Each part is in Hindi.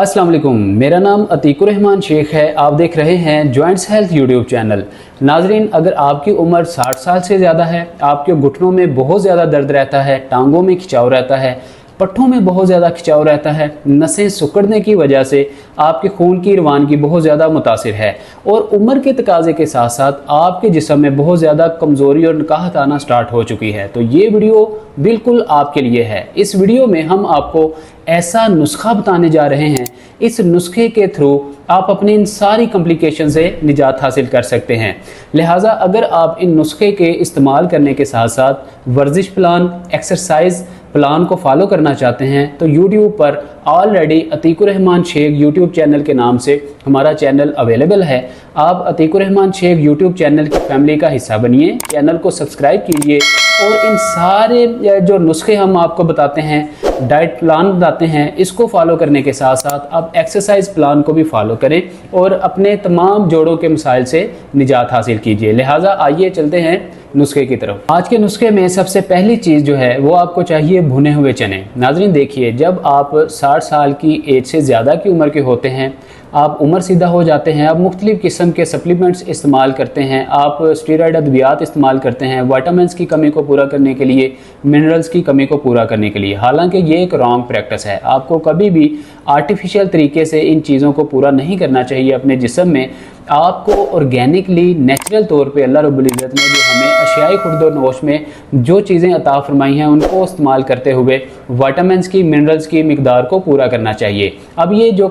अस्सलाम वालेकुम, मेरा नाम अतीकुर रहमान शेख है। आप देख रहे हैं जॉइंट्स हेल्थ यूट्यूब चैनल। नाजरीन, अगर आपकी उम्र 60 साल से ज़्यादा है, आपके घुटनों में बहुत ज़्यादा दर्द रहता है, टांगों में खिंचाव रहता है, पट्ठों में बहुत ज़्यादा खिंचाव रहता है, नसें सिकुड़ने की वजह से आपके खून की रवानगी बहुत ज़्यादा मुतासिर है और उम्र के तकाजे के साथ साथ आपके जिस्म में बहुत ज़्यादा कमज़ोरी और नकाहत आना स्टार्ट हो चुकी है, तो ये वीडियो बिल्कुल आपके लिए है। इस वीडियो में हम आपको ऐसा नुस्खा बताने जा रहे हैं, इस नुस्खे के थ्रू आप अपनी इन सारी कॉम्प्लिकेशन से निजात हासिल कर सकते हैं। लिहाजा अगर आप इन नुस्खे के इस्तेमाल करने के साथ साथ वर्जिश प्लान, एक्सरसाइज प्लान को फॉलो करना चाहते हैं तो यूट्यूब पर already Atiqur Rahman Shaikh YouTube channel के नाम से हमारा चैनल अवेलेबल है। आप अतीकुर रहमान शेख यूट्यूब चैनल की फैमिली का हिस्सा बनिए, चैनल को सब्सक्राइब कीजिए और इन सारे जो नुस्खे हम आपको बताते हैं, डाइट प्लान बताते हैं, इसको फॉलो करने के साथ साथ आप एक्सरसाइज प्लान को भी फॉलो करें और अपने तमाम जोड़ों के मसाइल से निजात हासिल कीजिए। लिहाजा आइए चलते हैं नुस्खे की तरफ। आज के नुस्खे में सबसे पहली चीज़ जो है वो आपको चाहिए भुने हुए चने। नाजरीन देखिए, जब आप 60 साल की एज से ज़्यादा की उम्र के होते हैं, आप उम्र सीधा हो जाते हैं, आप मुख्तलिफ़ किस्म के सप्लीमेंट्स इस्तेमाल करते हैं, आप स्टेरॉयड अद्वियात इस्तेमाल करते हैं विटामिन्स की कमी को पूरा करने के लिए, मिनरल्स की कमी को पूरा करने के लिए। हालांकि ये एक रॉन्ग प्रैक्टिस है। आपको कभी भी आर्टिफिशियल तरीके से इन चीज़ों को पूरा नहीं करना चाहिए अपने जिस्म में। आपको ऑर्गेनिकली नेचुरल तौर पे अल्लाह रब्बुल इज़्ज़त ने जो हमें अशियाई खुर्द-ओ-नोश में जो चीज़ें अता फरमाई हैं उनको इस्तेमाल करते हुए विटामिन्स की, मिनरल्स की मिकदार को पूरा करना चाहिए। अब ये जो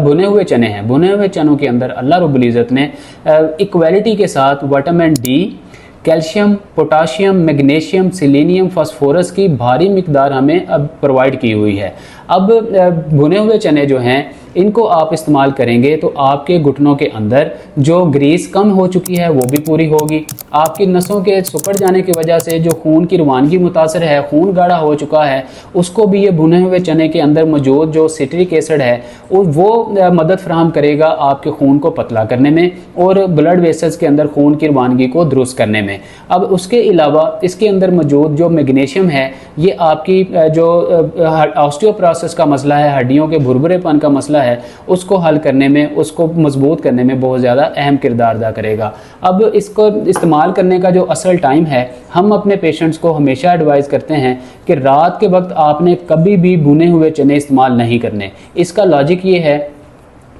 भुने हुए चने हैं, भुने हुए चनों के अंदर अल्लाह रब्बुल इज़्ज़त ने इक्वालिटी के साथ vitamin D, calcium, potassium, magnesium, selenium, phosphorus की भारी मिकदार हमें अब प्रोवाइड की हुई है। अब भुने हुए चने जो हैं इनको आप इस्तेमाल करेंगे तो आपके घुटनों के अंदर जो ग्रीस कम हो चुकी है वो भी पूरी होगी। आपकी नसों के सिकुड़ जाने की वजह से जो खून की रवानगी मुतासर है, खून गाढ़ा हो चुका है, उसको भी ये भुने हुए चने के अंदर मौजूद जो सिट्रिक एसिड है वो मदद फराहम करेगा आपके खून को पतला करने में और ब्लड वेसल्स के अंदर खून की रवानगी को दुरुस्त करने में। अब उसके अलावा इसके अंदर मौजूद जो मैग्नीशियम है ये आपकी जो ऑस्टियोपोरोसिस का मसला है, हड्डियों के भुरभुरेपन का मसला है, उसको हल करने में, उसको मजबूत करने में बहुत ज़्यादा अहम किरदार अदा करेगा। अब इसको इस्तेमाल करने का जो असल टाइम है, हम अपने पेशेंट्स को हमेशा एडवाइस करते हैं कि रात के वक्त आपने कभी भी भुने हुए चने इस्तेमाल नहीं करने। इसका लॉजिक ये है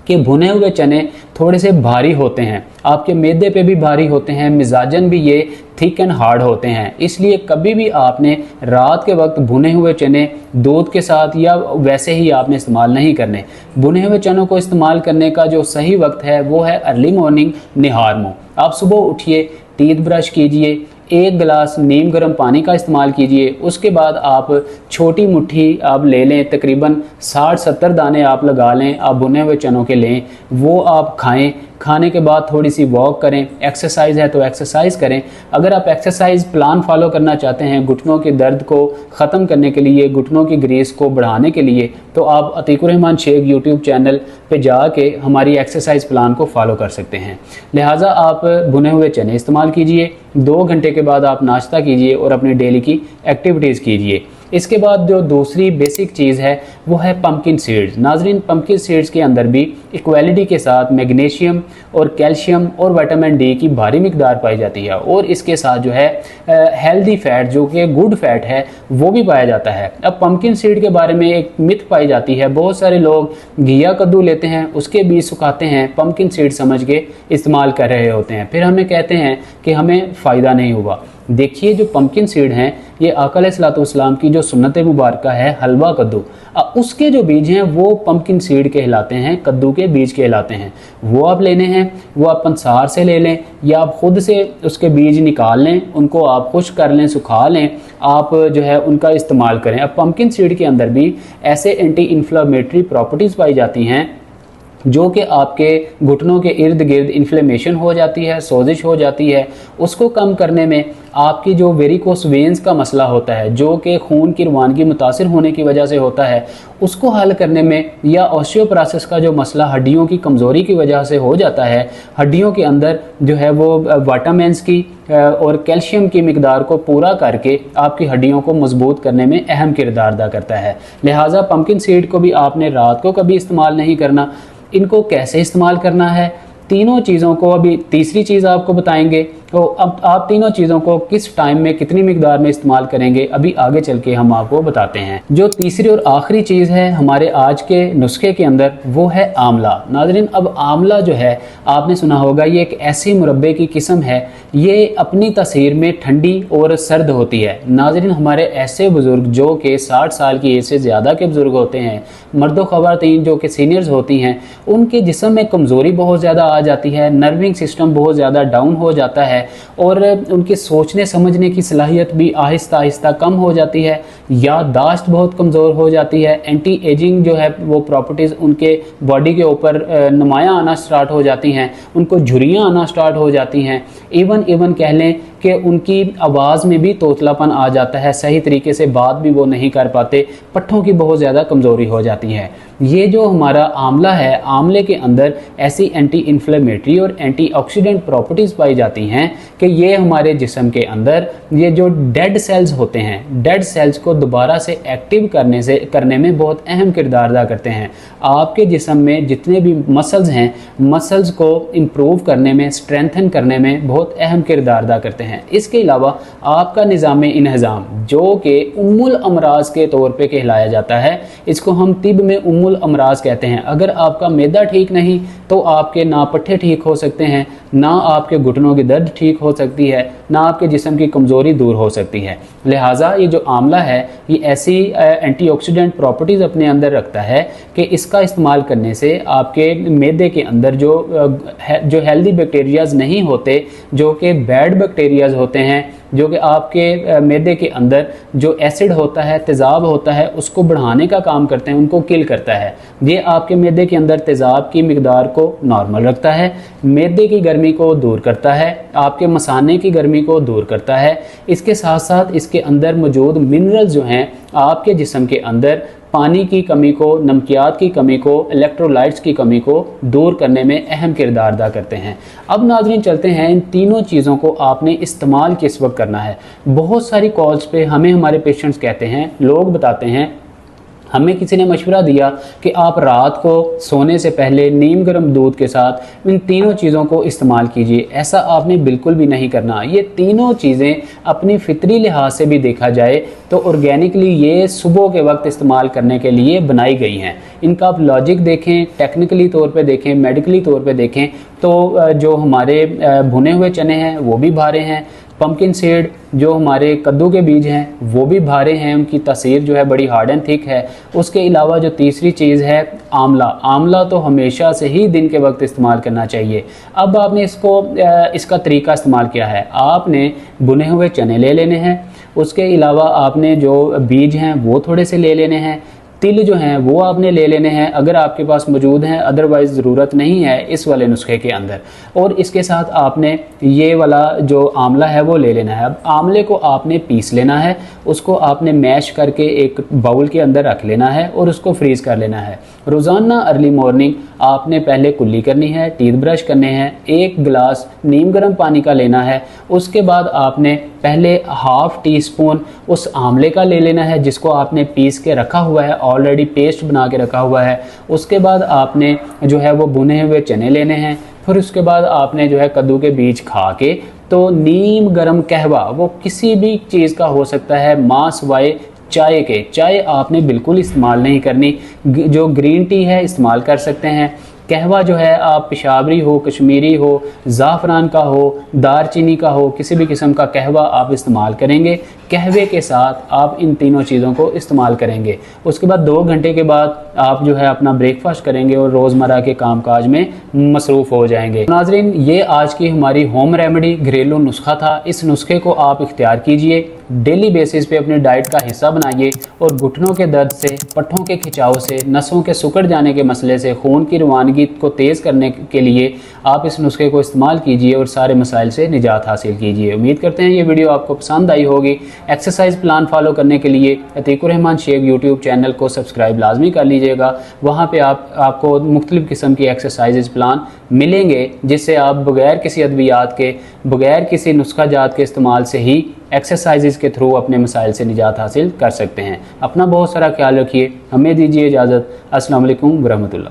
कि भुने हुए चने थोड़े से भारी होते हैं, आपके मैदे पे भी भारी होते हैं, मिजाजन भी ये थिक एंड हार्ड होते हैं, इसलिए कभी भी आपने रात के वक्त भुने हुए चने दूध के साथ या वैसे ही आपने इस्तेमाल नहीं करने। भुने हुए चनों को इस्तेमाल करने का जो सही वक्त है वो है अर्ली मॉर्निंग निहार मुँह। आप सुबह उठिए, टीथ ब्रश कीजिए, 1 गिलास नीम गर्म पानी का इस्तेमाल कीजिए, उसके बाद आप छोटी मुट्ठी आप ले लें, तकरीबन 60-70 दाने आप लगा लें, आप भुने हुए चनों के लें, वो आप खाएं। खाने के बाद थोड़ी सी वॉक करें, एक्सरसाइज है तो एक्सरसाइज करें। अगर आप एक्सरसाइज प्लान फॉलो करना चाहते हैं घुटनों के दर्द को ख़त्म करने के लिए, घुटनों की ग्रीस को बढ़ाने के लिए, तो आप अतीकुर रहमान शेख यूट्यूब चैनल पे जाके हमारी एक्सरसाइज प्लान को फॉलो कर सकते हैं। लिहाजा आप भुने हुए चने इस्तेमाल कीजिए, 2 घंटे के बाद आप नाश्ता कीजिए और अपनी डेली की एक्टिविटीज़ कीजिए। इसके बाद जो दूसरी बेसिक चीज़ है वो है पम्पकिन सीड्स। नाजरीन, पम्पकिन सीड्स के अंदर भी इक्वालिटी के साथ मैग्नीशियम और कैल्शियम और विटामिन डी की भारी मिकदार पाई जाती है और इसके साथ जो है हेल्दी फैट, जो कि गुड फैट है, वो भी पाया जाता है। अब पम्पकिन सीड के बारे में एक मिथ पाई जाती है, बहुत सारे लोग घिया कद्दू लेते हैं, उसके बीज सुखाते हैं, पम्पकिन सीड समझ के इस्तेमाल कर रहे होते हैं, फिर हमें कहते हैं कि हमें फ़ायदा नहीं हुआ। देखिए, जो पम्पकिन सीड हैं ये आका अलैहिस्सलाम की जो सुन्नत मुबारक है हलवा कद्दू, उसके जो बीज हैं वो पम्पकिन सीड कहलाते हैं, कद्दू के बीज कहलाते हैं। वो आप लेने हैं, वो आप पंसार से ले लें या आप खुद से उसके बीज निकाल लें, उनको आप खुश्क कर लें, सुखा लें, आप जो है उनका इस्तेमाल करें। अब पम्पकिन सीड के अंदर भी ऐसे एंटी इन्फ्लामेटरी प्रॉपर्टीज़ पाई जाती हैं जो कि आपके घुटनों के इर्द गिर्द इन्फ्लेमेशन हो जाती है, सोजिश हो जाती है, उसको कम करने में, आपकी जो वेरिकोस वेन्स का मसला होता है जो कि खून की रवानगी मुतासिर होने की वजह से होता है, उसको हल करने में, या ऑस्टियोपोरोसिस का जो मसला हड्डियों की कमज़ोरी की वजह से हो जाता है, हड्डियों के अंदर जो है वो विटामिन्स की और कैल्शियम की मिकदार को पूरा करके आपकी हड्डियों को मजबूत करने में अहम किरदार अदा करता है। लिहाजा पम्पकिन सीड को भी आपने रात को कभी इस्तेमाल नहीं करना। इनको कैसे इस्तेमाल करना है, तीनों चीज़ों को अभी तीसरी चीज़ आपको बताएंगे। तो अब आप तीनों चीज़ों को किस टाइम में कितनी मिकदार में इस्तेमाल करेंगे अभी आगे चल के हम आपको बताते हैं। जो तीसरी और आखिरी चीज़ है हमारे आज के नुस्खे के अंदर, वो है आंवला। नाज़रीन, अब आंवला जो है आपने सुना होगा, ये एक ऐसी मुरब्बे की किस्म है, ये अपनी तासीर में ठंडी और सर्द होती है। नाज़रीन, हमारे ऐसे बुज़ुर्ग जो कि 60 साल की एज से ज़्यादा के बुज़ुर्ग होते हैं, मर्द व ख़वातीन जो कि सीनियर्स होती हैं, उनके जिस्म में कमज़ोरी बहुत ज़्यादा आ जाती है, नर्विंग सिस्टम बहुत ज़्यादा डाउन हो जाता है और उनके सोचने समझने की सलाहियत भी आहिस्ता आहिस्ता कम हो जाती है, याददाश्त बहुत कमज़ोर हो जाती है, एंटी एजिंग जो है वो प्रॉपर्टीज़ उनके बॉडी के ऊपर नुमायाँ आना स्टार्ट हो जाती हैं, उनको झुर्रियाँ आना स्टार्ट हो जाती हैं, इवन कह लें कि उनकी आवाज़ में भी तोतलापन आ जाता है, सही तरीके से बात भी वो नहीं कर पाते, पट्ठों की बहुत ज़्यादा कमज़ोरी हो जाती है। ये जो हमारा आंवला है, आंवले के अंदर ऐसी एंटी इन्फ्लेमेटरी और एंटीऑक्सीडेंट प्रॉपर्टीज़ पाई जाती हैं कि ये हमारे जिस्म के अंदर ये जो डेड सेल्स होते हैं, डेड सेल्स को दोबारा से एक्टिव करने में बहुत अहम किरदार अदा करते हैं। आपके जिस्म में जितने भी मसल्स हैं, मसल्स को इम्प्रूव करने में, स्ट्रेंथन करने में बहुत अहम किरदार अदा करते हैं। इसके अलावा आपका निज़ाम इंहज़ाम जो कि उम्मुल अमराज के तौर पे कहलाया जाता है, इसको हम तिब में उम्मुल अमराज कहते हैं। अगर आपका मैदा ठीक नहीं तो आपके ना पट्ठे ठीक हो सकते हैं, ना आपके घुटनों की दर्द ठीक हो सकती है, ना आपके जिस्म की कमज़ोरी दूर हो सकती है। लिहाजा ये जो आंवला है ये ऐसी एंटीऑक्सीडेंट प्रॉपर्टीज़ अपने अंदर रखता है कि इसका इस्तेमाल करने से आपके मैदे के अंदर जो हेल्दी बैक्टीरियाज नहीं होते, जो कि बैड बैक्टीरियाज होते हैं, जो कि आपके मैदे के अंदर जो एसिड होता है, तेज़ाब होता है, उसको बढ़ाने का काम करते हैं, उनको किल करता है। ये आपके मैदे के अंदर तेज़ाब की मिकदार को नॉर्मल रखता है, मैदे की गर्मी को दूर करता है, आपके मसाने की गर्मी को दूर करता है। इसके साथ साथ इसके अंदर मौजूद मिनरल्स जो हैं आपके जिस्म के अंदर पानी की कमी को, नमकियात की कमी को, इलेक्ट्रोलाइट्स की कमी को दूर करने में अहम किरदार अदा करते हैं। अब नाज़रीन चलते हैं, इन तीनों चीज़ों को आपने इस्तेमाल किस वक्त करना है। बहुत सारी कॉल्स पे हमें हमारे पेशेंट्स कहते हैं, लोग बताते हैं, हमें किसी ने मशवरा दिया कि आप रात को सोने से पहले नीम गर्म दूध के साथ इन तीनों चीज़ों को इस्तेमाल कीजिए। ऐसा आपने बिल्कुल भी नहीं करना। ये तीनों चीज़ें अपनी फितरी लिहाज से भी देखा जाए तो ऑर्गेनिकली ये सुबह के वक्त इस्तेमाल करने के लिए बनाई गई हैं। इनका आप लॉजिक देखें, टेक्निकली तौर पे देखें, मेडिकली तौर पे देखें तो जो हमारे भुने हुए चने हैं वो भी भारे हैं, पम्पकिन सीड जो हमारे कद्दू के बीज हैं वो भी भारे हैं, उनकी तासीर जो है बड़ी हार्ड एंड थिक है। उसके अलावा जो तीसरी चीज़ है आंवला, आंवला तो हमेशा से ही दिन के वक्त इस्तेमाल करना चाहिए। अब आपने इसका तरीका इस्तेमाल किया है, आपने भुने हुए चने ले लेने हैं, उसके अलावा आपने जो बीज हैं वो थोड़े से ले लेने हैं, तिल जो हैं वो आपने ले लेने हैं अगर आपके पास मौजूद हैं, अदरवाइज़ ज़रूरत नहीं है इस वाले नुस्खे के अंदर। और इसके साथ आपने ये वाला जो आंवला है वो ले लेना है। अब आंवले को आपने पीस लेना है, उसको आपने मैश करके एक बाउल के अंदर रख लेना है और उसको फ्रीज़ कर लेना है। रोज़ाना अर्ली मॉर्निंग आपने पहले कुल्ली करनी है, टीथ ब्रश करने हैं, 1 गिलास नीम गर्म पानी का लेना है। उसके बाद आपने पहले ½ टीस्पून उस आंवले का ले लेना है जिसको आपने पीस के रखा हुआ है, ऑलरेडी पेस्ट बना के रखा हुआ है। उसके बाद आपने जो है वो भुने हुए चने लेने हैं। फिर उसके बाद आपने जो है कद्दू के बीज खा के तो नीम गर्म कहवा, वो किसी भी चीज़ का हो सकता है, मांस वाए चाय आपने बिल्कुल इस्तेमाल नहीं करनी। जो ग्रीन टी है इस्तेमाल कर सकते हैं। कहवा जो है आप पेशावरी हो, कश्मीरी हो, ज़ाफ़रान का हो, दारचीनी का हो, किसी भी किस्म का कहवा आप इस्तेमाल करेंगे। कहवे के साथ आप इन तीनों चीज़ों को इस्तेमाल करेंगे। उसके बाद 2 घंटे के बाद आप जो है अपना ब्रेकफास्ट करेंगे और रोज़मर्रा के कामकाज में मसरूफ़ हो जाएंगे। नाज़रीन, ये आज की हमारी होम रेमेडी घरेलू नुस्खा था। इस नुस्खे को आप इख्तियार कीजिए, डेली बेसिस पे अपनी डाइट का हिस्सा बनाइए और घुटनों के दर्द से, पट्ठों के खिंचाव से, नसों के सिकुड़ जाने के मसले से, खून की रवानगी को तेज़ करने के लिए आप इस नुस्खे को इस्तेमाल कीजिए और सारे मसाइल से निजात हासिल कीजिए। उम्मीद करते हैं ये वीडियो आपको पसंद आई होगी। एक्सरसाइज प्लान फॉलो करने के लिए अतीकुर रहमान शेख यूट्यूब चैनल को सब्सक्राइब लाजमी कर लीजिएगा। वहाँ पे आपको मुख्तलिफ़ किस्म की एक्सरसाइज प्लान मिलेंगे जिससे आप बगैर किसी अद्वियात के, बगैर किसी नुस्खा जात के इस्तेमाल से ही एक्सरसाइजेज के थ्रू अपने मसाइल से निजात हासिल कर सकते हैं। अपना बहुत सारा ख्याल रखिए। हमें दीजिए इजाज़त। अस्सलाम वालेकुम वरहमतुल्लाह।